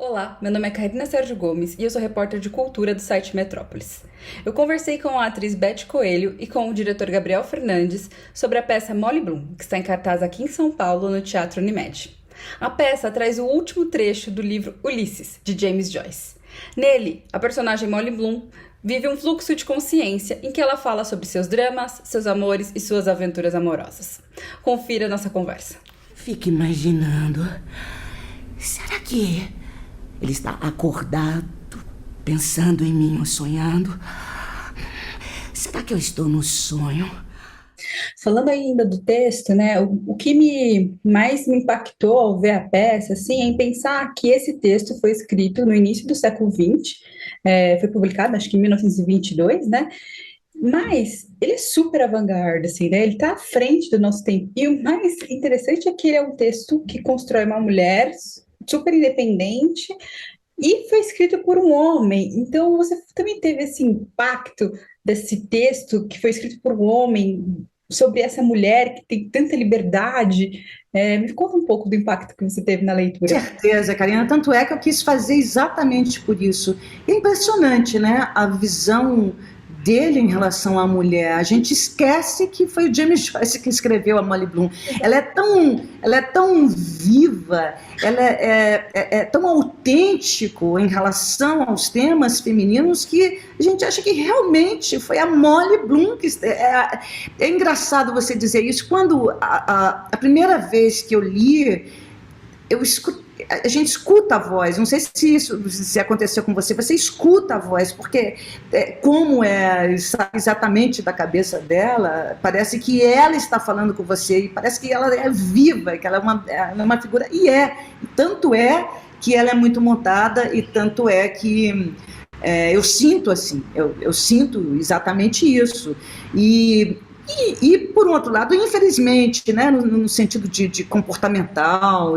Olá, meu nome é Carolina Sérgio Gomes e eu sou repórter de cultura do site Metrópolis. Eu conversei com a atriz Beth Coelho e com o diretor Gabriel Fernandes sobre a peça Molly Bloom, que está em cartaz aqui em São Paulo, no Teatro Unimed. A peça traz o último trecho do livro Ulisses, de James Joyce. Nele, a personagem Molly Bloom vive um fluxo de consciência em que ela fala sobre seus dramas, seus amores e suas aventuras amorosas. Confira nossa conversa. Fico imaginando. Será que ele está acordado, pensando em mim ou sonhando? Será que eu estou no sonho? Falando ainda do texto, né, o que mais me impactou ao ver a peça, assim, é em pensar que esse texto foi escrito no início do século XX, foi publicado, acho que em 1922, né, mas ele é super avant-garde, assim, né, ele está à frente do nosso tempo, e o mais interessante é que ele é um texto que constrói uma mulher super independente, e foi escrito por um homem, então você também teve esse impacto desse texto que foi escrito por um homem sobre essa mulher que tem tanta liberdade. Me conta um pouco do impacto que você teve na leitura. Certeza, Karina. Tanto é que eu quis fazer exatamente por isso. É impressionante, né? A visão dele em relação à mulher. A gente esquece que foi o James Joyce que escreveu a Molly Bloom. Ela é tão viva, ela é tão autêntico em relação aos temas femininos que a gente acha que realmente foi a Molly Bloom que... É engraçado você dizer isso. Quando a primeira vez que eu li, a gente escuta a voz, não sei se aconteceu com você, você escuta a voz, porque como exatamente da cabeça dela, parece que ela está falando com você, e parece que ela é viva, que ela é uma figura, tanto é que ela é muito montada, e tanto é que eu sinto assim, eu sinto exatamente isso, e, por um outro lado, infelizmente, né, no sentido de comportamental,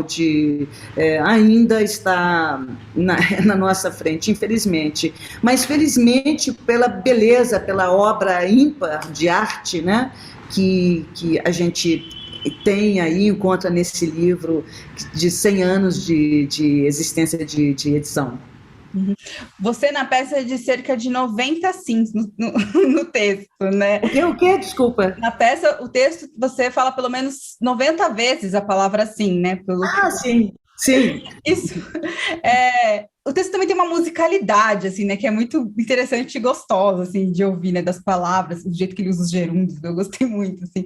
ainda está na nossa frente, infelizmente. Mas, felizmente, pela beleza, pela obra ímpar de arte, né, que a gente tem aí, encontra nesse livro de 100 anos de existência de edição. Você, na peça, de cerca de 90 sims no texto, né? O quê? Desculpa. Na peça, o texto, você fala pelo menos 90 vezes a palavra sim, né? Sim, sim. Isso. O texto também tem uma musicalidade, assim, né? Que é muito interessante e gostosa, assim, de ouvir, né? Das palavras, o jeito que ele usa os gerúndios, eu gostei muito, assim.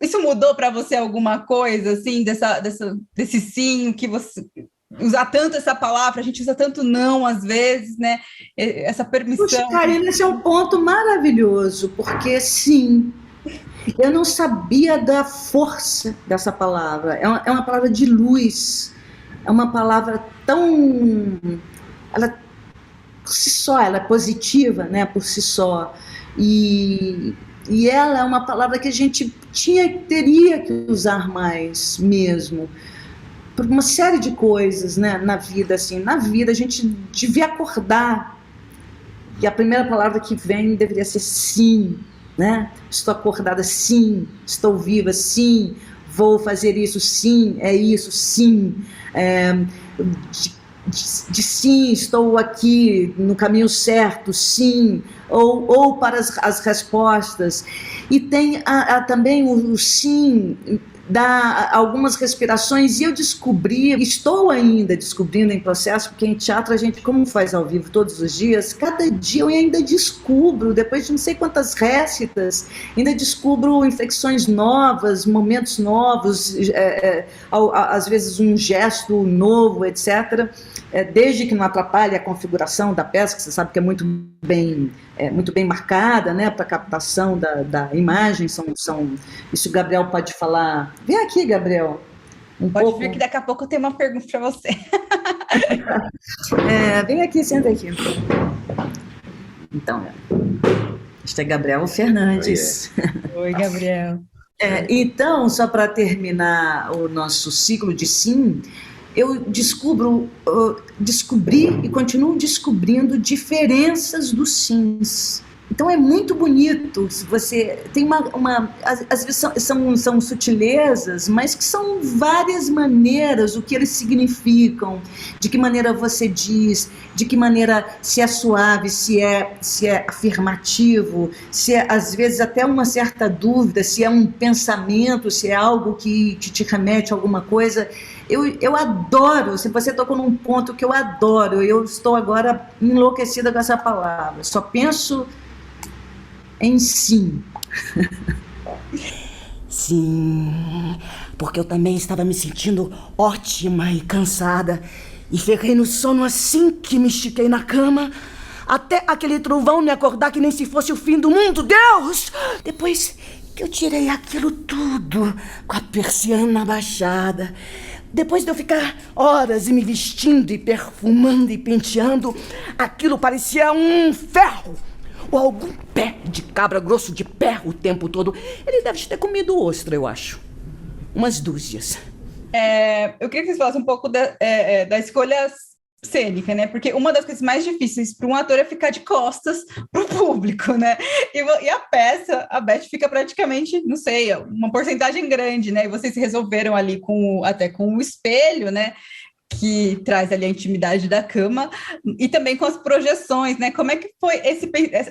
Isso mudou para você alguma coisa, assim, desse sim, que você... usar tanto essa palavra, a gente usa tanto não às vezes, né? Essa permissão. Puxa, Karina, esse é um ponto maravilhoso, porque sim, eu não sabia da força dessa palavra. É uma palavra de luz, é uma palavra ela por si só, ela é positiva, né? Por si só. E ela é uma palavra que a gente teria que usar mais mesmo. Por uma série de coisas, né, na vida, assim, na vida a gente devia acordar, e a primeira palavra que vem deveria ser sim, né, estou acordada, sim, estou viva, sim, vou fazer isso, sim, é isso, sim, de sim, estou aqui no caminho certo, sim, ou para as respostas, e tem também o sim, dá algumas respirações, e eu estou ainda descobrindo em processo, porque em teatro a gente, como faz ao vivo todos os dias, cada dia eu ainda descubro, depois de não sei quantas récitas, ainda descubro inflexões novas, momentos novos, às vezes um gesto novo, etc., desde que não atrapalhe a configuração da peça, que você sabe que é muito bem marcada, né, para a captação da imagem. Isso o Gabriel pode falar. Vem aqui, Gabriel. Pode vir que daqui a pouco eu tenho uma pergunta para você. Vem aqui, senta aqui. Então, este é Gabriel Fernandes. Oi, Gabriel. Então, só para terminar o nosso ciclo de sim, eu descobri e continuo descobrindo diferenças dos sims. Então é muito bonito. Se você tem às vezes são sutilezas, mas que são várias maneiras, o que eles significam, de que maneira você diz, de que maneira, se é suave, se é afirmativo, se é às vezes até uma certa dúvida, se é um pensamento, se é algo que te remete a alguma coisa. Eu adoro, se você tocou num ponto que eu adoro, eu estou agora enlouquecida com essa palavra, só penso em sim. Sim, porque eu também estava me sentindo ótima e cansada. E ferrei no sono assim que me estiquei na cama, até aquele trovão me acordar que nem se fosse o fim do mundo. Deus! Depois que eu tirei aquilo tudo, com a persiana abaixada, depois de eu ficar horas e me vestindo e perfumando e penteando, aquilo parecia um ferro. Ou algum pé de cabra grosso de pé o tempo todo. Ele deve ter comido ostra, eu acho. Umas dúzias. Eu queria que vocês falassem um pouco da escolha cênica, né? Porque uma das coisas mais difíceis para um ator é ficar de costas para o público, né? E a peça, a Beth fica praticamente, não sei, uma porcentagem grande, né? E vocês resolveram ali até com o espelho, né? Que traz ali a intimidade da cama, e também com as projeções, né? Como é que foi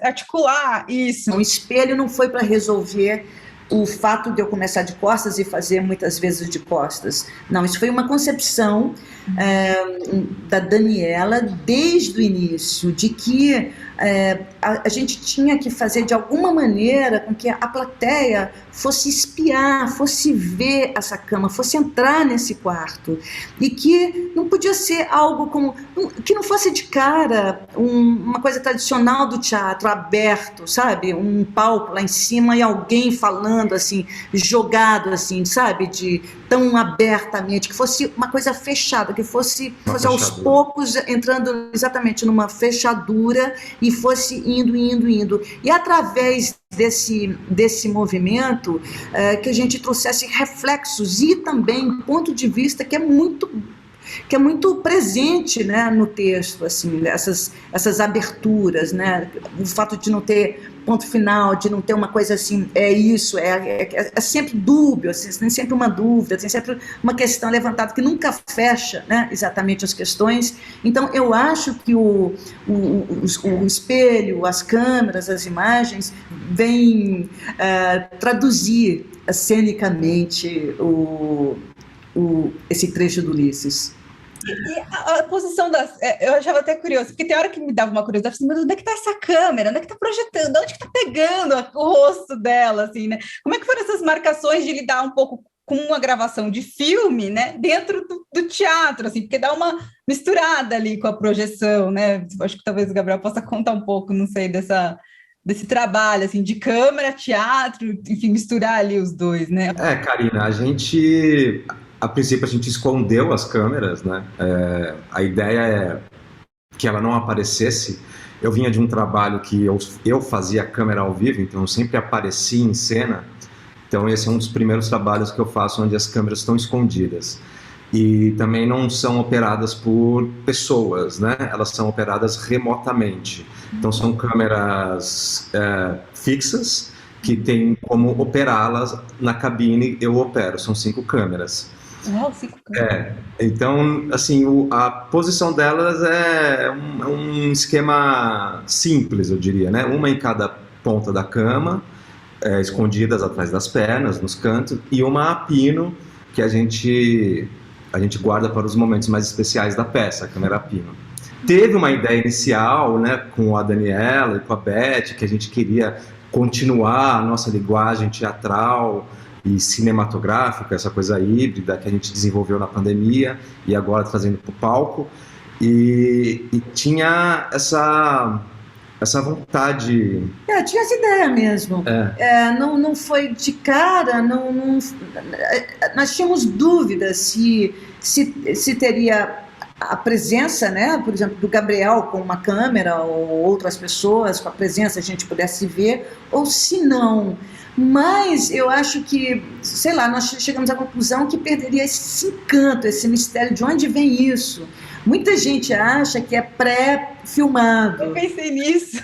articular isso? O espelho não foi para resolver o fato de eu começar de costas e fazer muitas vezes de costas. Não, isso foi uma concepção da Daniela desde o início, de que a gente tinha que fazer de alguma maneira com que a plateia fosse espiar, fosse ver essa cama, fosse entrar nesse quarto, e que não podia ser algo como, que não fosse de cara uma coisa tradicional do teatro, aberto, sabe, um palco lá em cima e alguém falando assim, jogado assim, sabe, tão abertamente, que fosse uma coisa fechada, que fosse aos poucos entrando exatamente numa fechadura e fosse indo. E através desse movimento que a gente trouxesse reflexos e também ponto de vista que é muito presente, né, no texto, assim, essas aberturas, né, o fato de não ter ponto final, de não ter uma coisa assim, é sempre dúbio, assim, tem sempre uma dúvida, tem sempre uma questão levantada que nunca fecha, né, exatamente as questões. Então eu acho que o espelho, as câmeras, as imagens vêm traduzir cenicamente esse trecho do Ulisses. E a posição eu achava até curioso, porque tem hora que me dava uma curiosidade, assim, mas onde é que tá essa câmera? Onde é que tá projetando? Onde é que tá pegando o rosto dela, assim, né? Como é que foram essas marcações de lidar um pouco com uma gravação de filme, né, dentro do teatro, assim, porque dá uma misturada ali com a projeção, né? Acho que talvez o Gabriel possa contar um pouco, não sei, desse trabalho, assim, de câmera, teatro, enfim, misturar ali os dois, né? Karina, a princípio a gente escondeu as câmeras, né? A ideia é que ela não aparecesse. Eu vinha de um trabalho que eu fazia câmera ao vivo, então eu sempre aparecia em cena. Então esse é um dos primeiros trabalhos que eu faço onde as câmeras estão escondidas. E também não são operadas por pessoas, né? Elas são operadas remotamente. Então são câmeras fixas que tem como operá-las na cabine. Eu opero, são 5 câmeras. Uau, 5 câmeras. Então, assim, a posição delas é um esquema simples, eu diria, né? Uma em cada ponta da cama, escondidas atrás das pernas, nos cantos, e uma a pino, que a gente guarda para os momentos mais especiais da peça, a câmera a pino. Teve uma ideia inicial, né, com a Daniela e com a Beth, que a gente queria continuar a nossa linguagem teatral e cinematográfica, essa coisa híbrida que a gente desenvolveu na pandemia e agora trazendo para o palco, e tinha essa vontade. Tinha essa ideia mesmo. Não foi de cara, nós tínhamos dúvidas se teria a presença, né, por exemplo, do Gabriel com uma câmera ou outras pessoas com a presença a gente pudesse ver, ou se não. Mas eu acho que, sei lá, nós chegamos à conclusão que perderia esse encanto, esse mistério. De onde vem isso? Muita gente acha que é pré-filmado. Eu pensei nisso.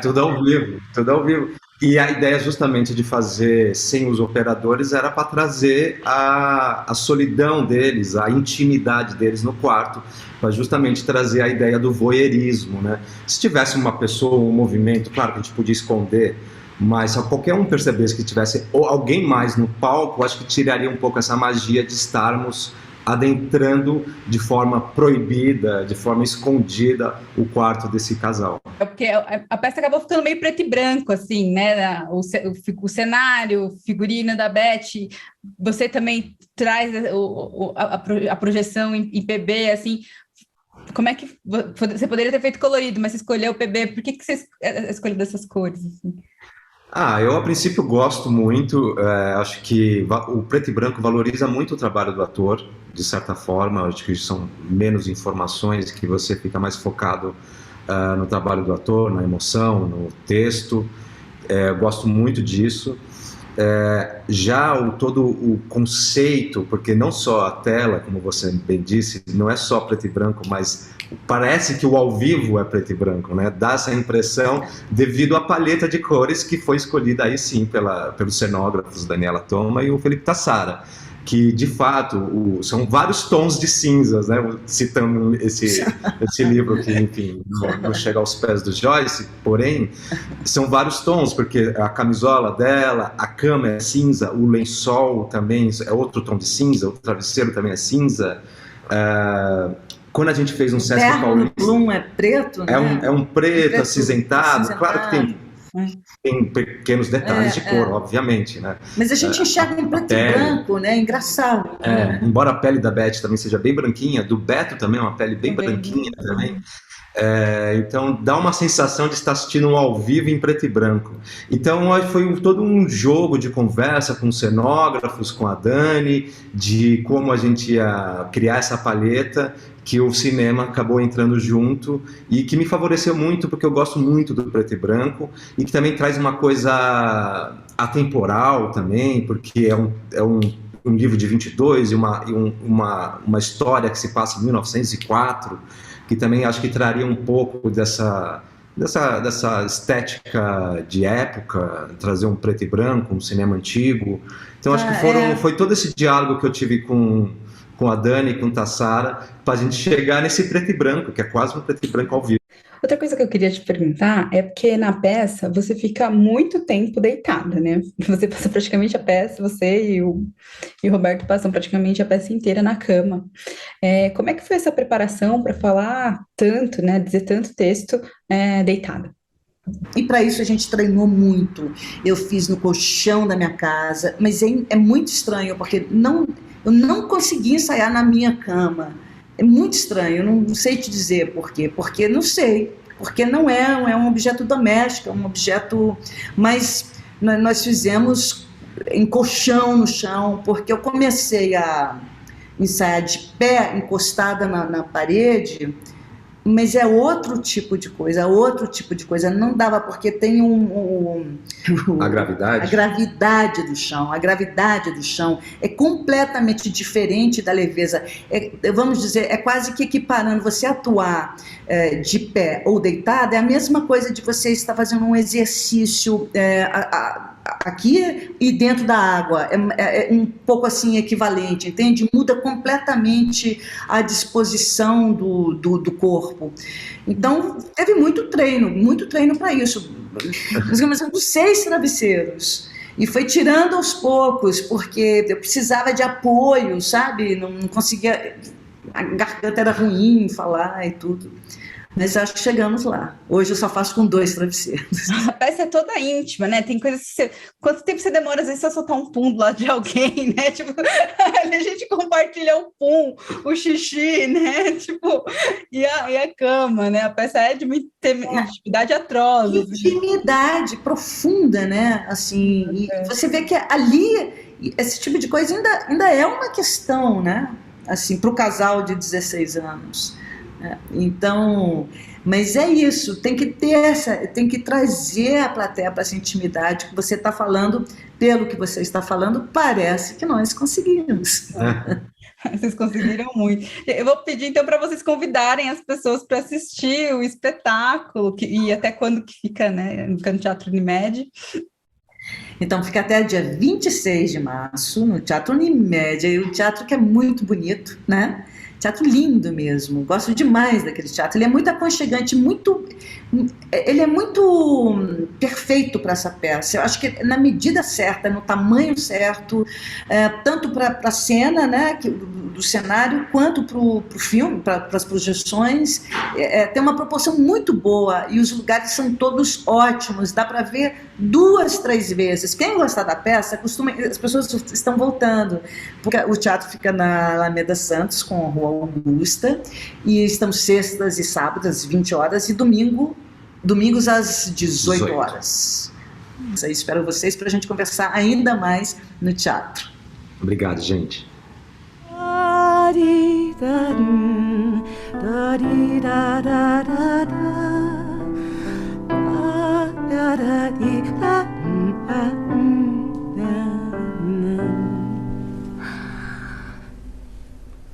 Tudo ao vivo, tudo ao vivo. E a ideia justamente de fazer sem os operadores era para trazer a solidão deles, a intimidade deles no quarto, para justamente trazer a ideia do voyeurismo, né? Se tivesse uma pessoa, um movimento, claro que a gente podia esconder, mas se qualquer um percebesse que tivesse alguém mais no palco, acho que tiraria um pouco essa magia de estarmos adentrando de forma proibida, de forma escondida, o quarto desse casal. É porque a peça acabou ficando meio preto e branco, assim, né? O cenário, o figurino da Beth, você também traz a projeção em PB, assim. Como é que você poderia ter feito colorido, mas você escolheu o PB? Por que você escolheu dessas cores? Assim? Eu a princípio gosto muito, acho que o preto e branco valoriza muito o trabalho do ator, de certa forma, acho que são menos informações, que você fica mais focado no trabalho do ator, na emoção, no texto, eu gosto muito disso. Já todo o conceito, porque não só a tela, como você bem disse, não é só preto e branco, mas parece que o ao vivo é preto e branco, né? Dá essa impressão devido à paleta de cores que foi escolhida aí sim pelos cenógrafos Daniela Toma e o Felipe Tassara, que de fato são vários tons de cinzas, né? Citando esse livro que, enfim, não chega aos pés do Joyce, porém são vários tons, porque a camisola dela, a cama é cinza, o lençol também é outro tom de cinza, o travesseiro também é cinza. Quando a gente fez um Sesc Paulista... O Bloom é preto, né? É um preto acinzentado, claro que tem pequenos detalhes de cor, obviamente, né? Mas a gente enxerga em preto e branco, né? Engraçado. Embora a pele da Beth também seja bem branquinha, do Beto também é uma pele bem branquinha também. Então dá uma sensação de estar assistindo um ao vivo em preto e branco. Então foi todo um jogo de conversa com os cenógrafos, com a Dani, de como a gente ia criar essa paleta, que o cinema acabou entrando junto e que me favoreceu muito, porque eu gosto muito do preto e branco e que também traz uma coisa atemporal também, porque é um livro de 22 e uma história que se passa em 1904, que também acho que traria um pouco dessa estética de época, trazer um preto e branco, um cinema antigo. Então acho que foi todo esse diálogo que eu tive com a Dani e com a Tassara, para a gente chegar nesse preto e branco, que é quase um preto e branco ao vivo. Outra coisa que eu queria te perguntar é porque na peça você fica muito tempo deitada, né? Você passa praticamente a peça, você e o Roberto passam praticamente a peça inteira na cama. Como é que foi essa preparação para falar tanto, né? Dizer tanto texto deitada? E para isso a gente treinou muito. Eu fiz no colchão da minha casa, mas é muito estranho, porque eu não consegui ensaiar na minha cama. É muito estranho, eu não sei te dizer por quê. Porque não sei, porque não é um objeto doméstico, é um objeto... Mas nós fizemos em colchão no chão, porque eu comecei a ensaiar de pé, encostada na parede, mas é outro tipo de coisa, não dava, porque tem a gravidade? A gravidade do chão é completamente diferente da leveza, vamos dizer, é quase que equiparando você atuar de pé ou deitado, é a mesma coisa de você estar fazendo um exercício aqui e dentro da água, é um pouco assim equivalente, entende? Muda completamente a disposição do corpo. Então, teve muito treino para isso. Nós começamos 6 travesseiros e foi tirando aos poucos, porque eu precisava de apoio, sabe? Não conseguia, a garganta era ruim falar e tudo. Mas acho que chegamos lá. Hoje eu só faço com 2 travesseiros. A peça é toda íntima, né? Tem coisas que quanto tempo você demora, às vezes, a soltar um pum do lado de alguém, né? Tipo, a gente compartilha o pum, o xixi, né? Tipo, e a cama, né? A peça é de uma intimidade atroz. Intimidade profunda, né? Assim, e você vê que ali, esse tipo de coisa ainda é uma questão, né? Assim, para o casal de 16 anos. Então, mas é isso, tem que trazer a plateia para essa intimidade que você está falando, pelo que você está falando, parece que nós conseguimos. Vocês conseguiram muito. Eu vou pedir então para vocês convidarem as pessoas para assistir o espetáculo e até quando que fica, né? Fica no Teatro Unimed. Então fica até dia 26 de março no Teatro Unimed, e o teatro que é muito bonito, né? Teatro lindo mesmo, gosto demais daquele teatro. Ele é muito aconchegante, ele é muito perfeito para essa peça. Eu acho que na medida certa, no tamanho certo, tanto para a cena, né, do cenário, quanto para o filme, para as projeções. Tem uma proporção muito boa e os lugares são todos ótimos. Dá para ver 2, 3 vezes. Quem gostar da peça, as pessoas estão voltando, porque o teatro fica na Alameda Santos, com a Rua Augusta, e estamos sextas e sábados às 20 horas e domingos às 18 horas. Eu espero vocês para a gente conversar ainda mais no teatro. Obrigado, gente.